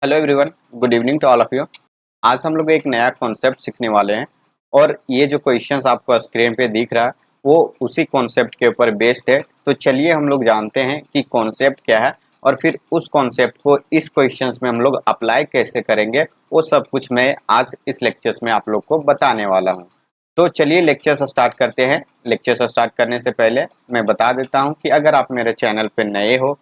Hello everyone, good evening to all of you. आज हम लोग एक नया कॉन्सेप्ट सीखने वाले हैं और ये जो क्वेश्चंस आपको स्क्रीन पे दिख रहा है वो उसी कॉन्सेप्ट के ऊपर बेस्ड है। तो चलिए हम लोग जानते हैं कि कॉन्सेप्ट क्या है और फिर उस कॉन्सेप्ट को इस क्वेश्चंस में हम लोग अप्लाई कैसे करेंगे, वो सब कुछ मैं आज इस लेक्चर्स में आप लोग को बताने वाला हूँ। तो चलिए लेक्चर स्टार्ट करते हैं। लेक्चर स्टार्ट करने से पहले मैं बता देता हूँ कि अगर आप मेरे चैनल पर नए हो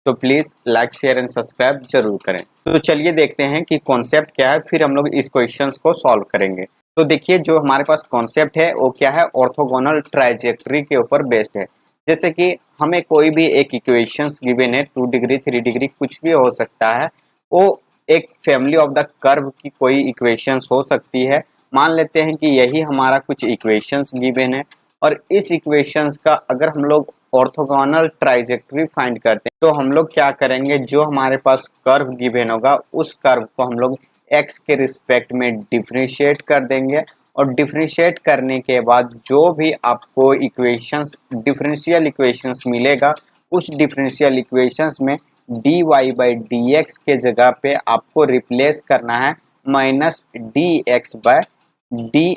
तो please like share and subscribe जरूर करें। तो चलिए देखते हैं कि कॉन्सेप्ट क्या है, फिर हम लोग इस क्वेश्चंस को सॉल्व करेंगे। तो देखिए जो हमारे पास कॉन्सेप्ट है वो क्या है, ऑर्थोगोनल ट्राइजेक्टरी के ऊपर बेस्ड है। जैसे कि हमें कोई भी एक इक्वेशंस गिवन है, 2 डिग्री 3 डिग्री कुछ भी हो सकता है, वो एक फैमिली ऑफ द कर्व की कोई इक्वेशंस हो सकती है। मान लेते हैं कि यही हमारा कुछ इक्वेशंस गिवन है और इस इक्वेशंस का अगर हम लोग ऑर्थोगोनल ट्राइजेक्टरी फाइंड करते हैं तो हम लोग क्या करेंगे, जो हमारे पास कर्व गिवन होगा उस कर्व को हम लोग x के रिस्पेक्ट में डिफरेंशिएट कर देंगे और डिफरेंशिएट करने के बाद जो भी आपको इक्वेशंस डिफरेंशियल इक्वेशंस मिलेगा उस डिफरेंशियल इक्वेशंस में dy बाई डी के जगह पे आपको रिप्लेस करना है माइनस dx बाय dy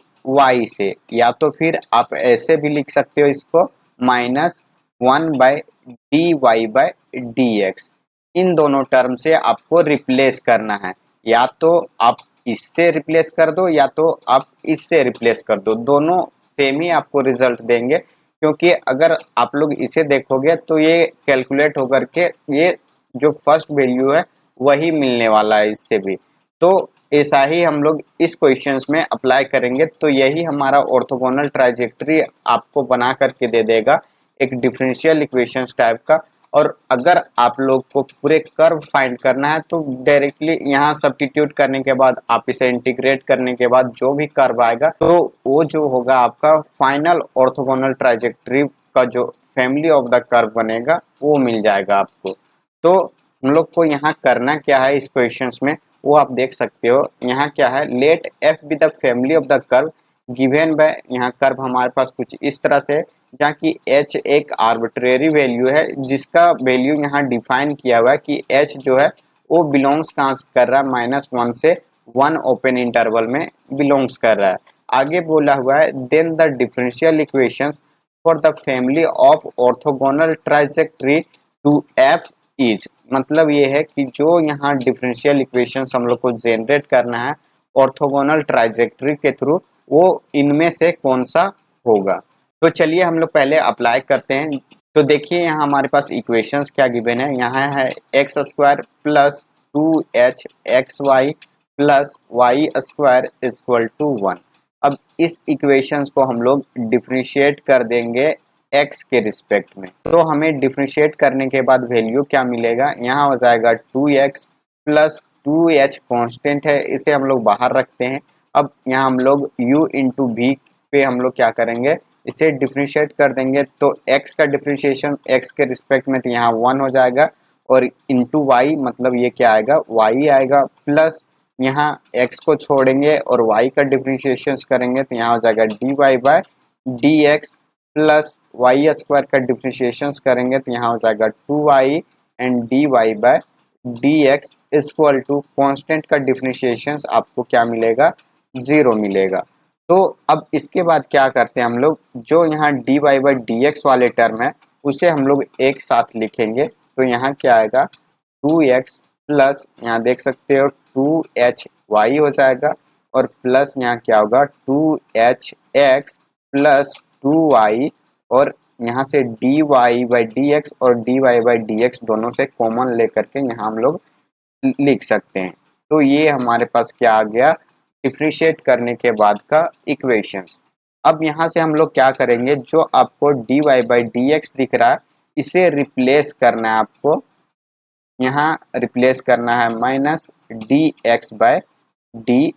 से, या तो फिर आप ऐसे भी लिख सकते हो इसको माइनस 1/dy/dx। इन दोनों टर्म से आपको रिप्लेस करना है, या तो आप इससे रिप्लेस कर दो या तो आप इससे रिप्लेस कर दो, दोनों सेम ही आपको रिजल्ट देंगे। क्योंकि अगर आप लोग इसे देखोगे तो ये कैलकुलेट होकर के ये जो फर्स्ट वैल्यू है वही मिलने वाला है इससे भी। तो ऐसा ही हम लोग इस क्वेश्चंस में अप्लाई करेंगे तो यही हमारा ऑर्थोगोनल ट्राइजेक्टरी आपको बना करके दे देगा एक डिफरेंशियल इक्वेशंस टाइप का। और अगर आप लोग को पूरे कर्व फाइंड करना है तो डायरेक्टली यहाँ सब्स्टिट्यूट करने के बाद आप इसे इंटीग्रेट करने के बाद जो भी कर्व आएगा तो वो जो होगा आपका फाइनल ऑर्थोगोनल ट्राइजेक्टरी का जो फैमिली ऑफ द कर्व बनेगा वो मिल जाएगा आपको। तो हम लोग को यहाँ करना क्या है इस क्वेश्चंस में वो आप देख सकते हो। यहाँ क्या है, let F be the family of the curve given by, यहाँ कर्व हमारे पास कुछ इस तरह से जहाँ की h एक आर्बिट्रेरी वैल्यू है जिसका वैल्यू यहाँ डिफाइन किया हुआ है कि h जो है वो बिलोंग्स कहाँ कर रहा है, -1 से 1 ओपन इंटरवल में बिलोंग्स कर रहा है। आगे बोला हुआ है then the differential equations for the family of orthogonal trajectory to f is, मतलब ये है कि जो यहाँ डिफरेंशियल इक्वेशंस हम लोग को जनरेट करना है ऑर्थोगोनल ट्राइजेक्टरी के थ्रू, वो इनमें से कौन सा होगा। तो चलिए हम लोग पहले अप्लाई करते हैं। तो देखिए यहाँ हमारे पास इक्वेशंस क्या गिवन है, यहाँ है x square plus 2h x y plus y square equal to 1। अब इस इक्वेशंस को हम लोग डिफरेंशिएट कर देंगे x के रिस्पेक्ट में। तो हमें डिफरेंशिएट करने के बाद वैल्यू क्या मिलेगा, यहाँ हो जाएगा 2x प्लस 2h कॉन्स्टेंट है, इसे हम लोग बाहर रखते हैं। अब यहाँ हम लोग u इंटू v पे हम लोग क्या करेंगे, इसे डिफरेंशिएट कर देंगे। तो x का डिफरेंशिएशन x के रिस्पेक्ट में तो यहाँ 1 हो जाएगा और इंटू y मतलब ये क्या आएगा, y आएगा, प्लस यहाँ x को छोड़ेंगे और y का डिफरेंशिएशन करेंगे तो यहाँ हो जाएगा dy by dx plus y square का डिफरेंशिएशन करेंगे तो यहाँ हो जाएगा 2y and dy by dx equal to constant का डिफरेंशिएशन आपको क्या मिलेगा, 0 मिलेगा। तो अब इसके बाद क्या करते हैं हम लोग, जो यहाँ dy बाई dx वाले टर्म है उसे हम लोग एक साथ लिखेंगे। तो यहाँ क्या आएगा 2x प्लस यहाँ देख सकते हो 2hy हो जाएगा और प्लस यहाँ क्या होगा 2hx प्लस 2y और यहाँ से dy बाई dx और dy बाई dx दोनों से कॉमन लेकर के यहाँ हम लोग लिख सकते हैं। तो ये हमारे पास क्या आ गया, डिफरेंशिएट करने के बाद का इक्वेशंस। अब यहाँ से हम लोग क्या करेंगे, जो आपको dy बाई dx दिख रहा है इसे रिप्लेस करना है आपको, यहाँ रिप्लेस करना है माइनस dx बाय dy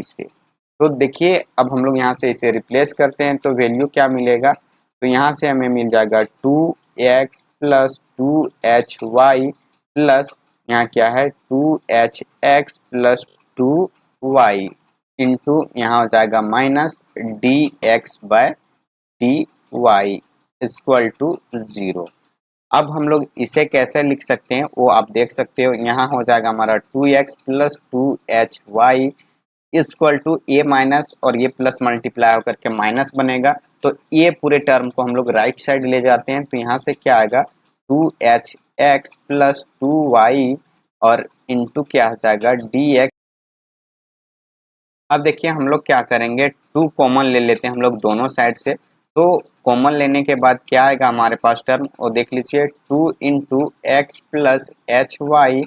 से। तो देखिए अब हम लोग यहाँ से इसे रिप्लेस करते हैं तो वैल्यू क्या मिलेगा, तो यहाँ से हमें मिल जाएगा 2x प्लस 2hy प्लस यहाँ क्या है 2hx प्लस 2y इंटू यहाँ हो जाएगा minus dx by dy equal to 0। अब हम लोग इसे कैसे लिख सकते हैं वो आप देख सकते हो। यहाँ हो जाएगा हमारा 2x plus 2hy equal to a minus, और ये प्लस मल्टीप्लाई होकर के माइनस बनेगा। तो ये पूरे टर्म को हम लोग राइट साइड ले जाते हैं, तो यहाँ से क्या आएगा 2hx प्लस 2y और इंटू क्या हो जाएगा dx। अब देखिए हम लोग क्या करेंगे, 2 कॉमन ले लेते हैं हम लोग दोनों साइड से। तो कॉमन लेने के बाद क्या आएगा हमारे पास टर्म, और देख लीजिए 2 into x plus h y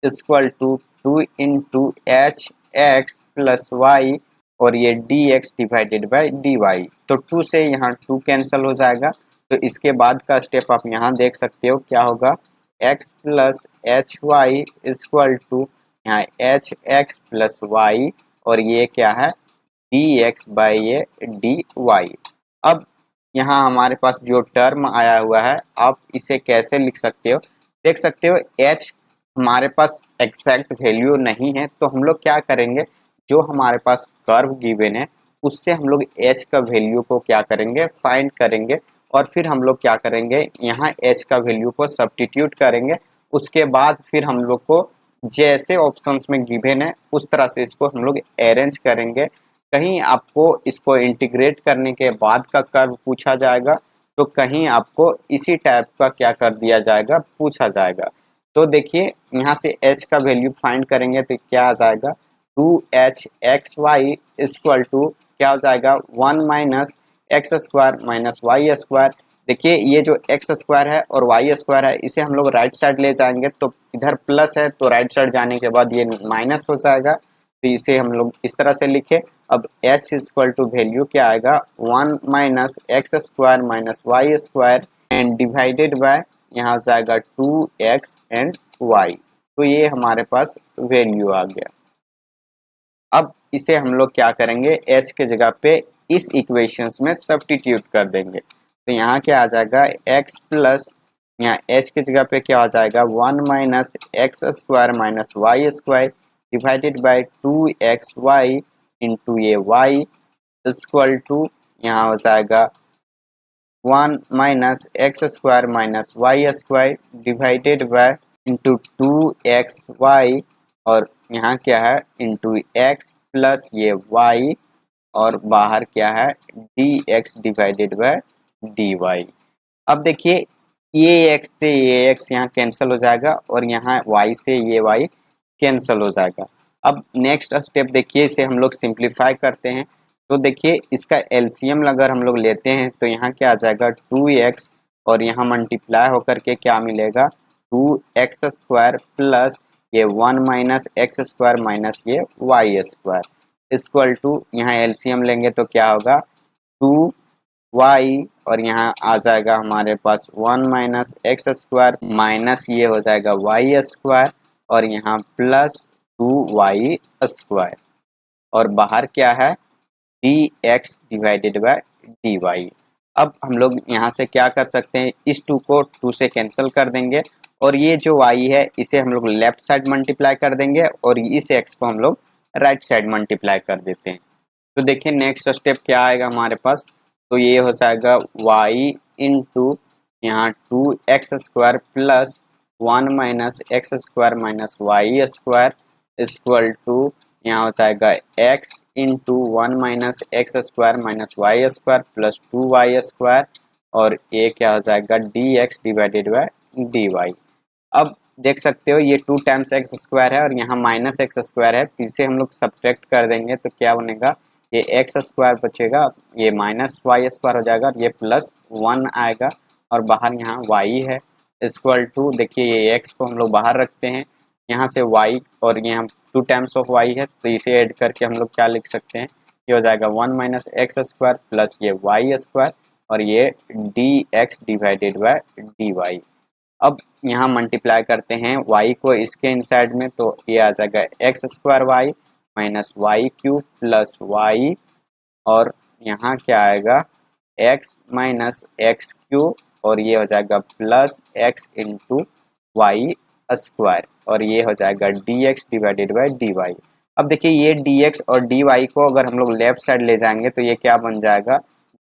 equal to 2 into h x plus y, और ये d x divided by d y. तो 2 से यहाँ 2 कैंसिल हो जाएगा। तो इसके बाद का स्टेप आप यहाँ देख सकते हो क्या होगा, x plus h y equal to यहाँ एच एक्स प्लस वाई, और ये क्या है डी एक्स बाई ये डी वाई। अब यहाँ हमारे पास जो टर्म आया हुआ है आप इसे कैसे लिख सकते हो, देख सकते हो h हमारे पास एग्जैक्ट वैल्यू नहीं है, तो हम लोग क्या करेंगे, जो हमारे पास कर्व गिवन है उससे हम लोग h का वैल्यू को क्या करेंगे फाइंड करेंगे, और फिर हम लोग क्या करेंगे यहाँ h का वैल्यू को सब्स्टिट्यूट करेंगे। उसके बाद फिर हम लोग को जैसे ऑप्शंस में गिवन है उस तरह से इसको हम लोग अरेंज करेंगे। कहीं आपको इसको इंटीग्रेट करने के बाद का कर्व पूछा जाएगा, तो कहीं आपको इसी टाइप का क्या कर दिया जाएगा पूछा जाएगा। तो देखिए यहाँ से h का वैल्यू फाइंड करेंगे तो क्या आ जाएगा 2hxy इक्वल टू क्या हो जाएगा 1 minus x square minus y square. देखिए ये जो एक्स स्क्वायर है और वाई स्क्वायर है इसे हम लोग राइट साइड ले जाएंगे, तो इधर प्लस है तो राइट साइड जाने के बाद ये माइनस हो जाएगा, तो इसे हम लोग इस तरह से लिखे। अब h इक्वल टू वैल्यू क्या आएगा 1 minus x square minus y square and divided by यहाँ जाएगा 2x एंड y। तो ये हमारे पास वैल्यू आ गया। अब इसे हम लोग क्या करेंगे h के जगह पे इस इक्वेशंस में सब्स्टिट्यूट कर देंगे। तो यहाँ क्या आ जाएगा x प्लस यहाँ h की जगह पे क्या हो जाएगा 1 minus x square minus y square divided by 2xy into ये y इक्वल टू यहाँ हो जाएगा 1 minus x square minus y square divided by into 2xy, और यहाँ क्या है इंटू x प्लस ये y, और बाहर क्या है dx डिवाइडेड बाय dy। अब देखिए ये x से ये x यहाँ कैंसिल हो जाएगा, और यहाँ y से ये y कैंसिल हो जाएगा। अब नेक्स्ट स्टेप देखिए इसे हम लोग सिंप्लीफाई करते हैं। तो देखिए इसका एलसीएम अगर हम लोग लेते हैं तो यहाँ क्या आ जाएगा 2x, और यहाँ मल्टीप्लाई होकर के क्या मिलेगा 2x स्क्वायर प्लस ये 1 माइनस एक्स स्क्वायर माइनस ये वाई स्क्वायर इक्वल टू यहाँ एलसीएम लेंगे तो क्या होगा 2y, और यहाँ आ जाएगा हमारे पास 1 माइनस एक्स स्क्वायर माइनस ये हो जाएगा वाई स्क्वायर, और यहाँ प्लस 2y स्क्वायर, और बाहर क्या है dx डिवाइडेड बाय dy। अब हम लोग यहाँ से क्या कर सकते हैं, इस 2 को 2 से कैंसिल कर देंगे, और ये जो y है इसे हम लोग लेफ्ट साइड मल्टीप्लाई कर देंगे, और इस x को हम लोग राइट साइड मल्टीप्लाई कर देते हैं। तो देखिए नेक्स्ट स्टेप क्या आएगा हमारे पास, तो ये हो जाएगा y इंटू यहाँ 2x square plus 1 minus x square minus y square equal to यहाँ हो जाएगा x into 1 minus x square minus y square plus 2y square, और ये क्या हो जाएगा dx डिवाइडेड बाय dy। अब देख सकते हो ये 2 टाइम्स एक्स स्क्वायर है और यहाँ माइनस एक्स स्क्वायर है, फिर से हम लोग सब्ट्रैक्ट कर देंगे तो क्या बनेगा ये एक्स स्क्वायर बचेगा, ये माइनस वाई स्क्वायर हो जाएगा, ये प्लस 1 आएगा, और बाहर यहाँ y है इक्वल टू देखिए ये x को हम लोग बाहर रखते हैं, यहाँ से y और यहाँ 2 टाइम्स ऑफ y है तो इसे ऐड करके हम लोग क्या लिख सकते हैं, ये हो जाएगा 1 माइनस एक्स स्क्वायर प्लस ये वाई स्क्वायर, और ये dx डिवाइडेड बाय dy। अब यहाँ मल्टीप्लाई करते हैं y को इसके इनसाइड में, तो ये आ जाएगा x square y minus y cube plus y, और यहाँ क्या आएगा x माइनस एक्स क्यूब, और ये हो जाएगा plus x into y square, और ये हो जाएगा dx डिवाइडेड बाय dy। अब देखिए ये dx और dy को अगर हम लोग लेफ्ट साइड ले जाएंगे तो ये क्या बन जाएगा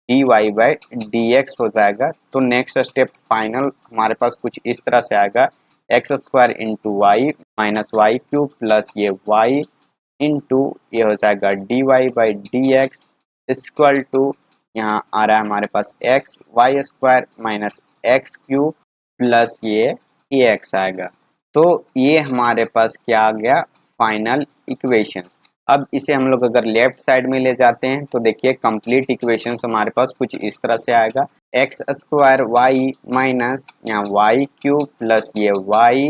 d y by d x हो जाएगा। तो नेक्स्ट स्टेप फाइनल हमारे पास कुछ इस तरह से आएगा, x square into y minus y cube plus ये वाई इंटू ये हो जाएगा d y by d x equal to यहाँ आ रहा है हमारे पास x y square minus x cube plus ये एक्स आएगा। तो ये हमारे पास क्या आ गया, फाइनल इक्वेशंस। अब इसे हम लोग अगर लेफ्ट साइड में ले जाते हैं तो देखिए कंप्लीट इक्वेशंस हमारे पास कुछ इस तरह से आएगा, एक्स स्क्वायर वाई माइनस यहाँ वाई क्यूब प्लस ये y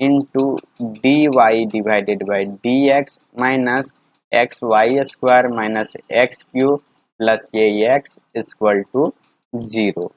into d y divided by d x minus x y square minus x cube plus ये एक्स इक्वल टू 0।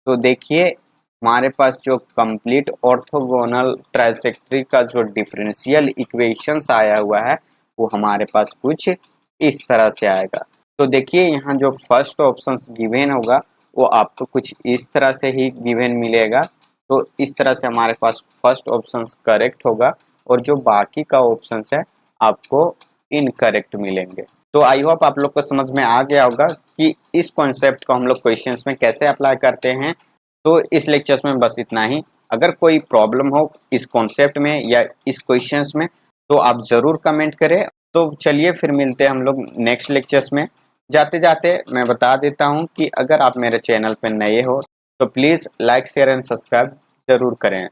तो देखिए हमारे पास जो कंप्लीट ऑर्थोगोनल ट्राइसेक्टरी का जो डिफरेंशियल इक्वेशंस आया हुआ है वो हमारे पास कुछ इस तरह से आएगा। तो देखिए यहाँ जो फर्स्ट ऑप्शन गिवन होगा वो आपको कुछ इस तरह से ही गिवन मिलेगा। तो इस तरह से हमारे पास फर्स्ट ऑप्शन करेक्ट होगा और जो बाकी का ऑप्शन है आपको इनकरेक्ट मिलेंगे। तो आई होप आप लोग को समझ में आ गया होगा कि इस कॉन्सेप्ट को हम लोग क्वेश्चंस में कैसे अप्लाई करते हैं। तो इस लेक्चर्स में बस इतना ही। अगर कोई प्रॉब्लम हो इस कॉन्सेप्ट में या इस क्वेश्चंस में तो आप ज़रूर कमेंट करें। तो चलिए फिर मिलते हैं हम लोग नेक्स्ट लेक्चर्स में। जाते जाते मैं बता देता हूं कि अगर आप मेरे चैनल पर नए हो तो please like share and subscribe ज़रूर करें।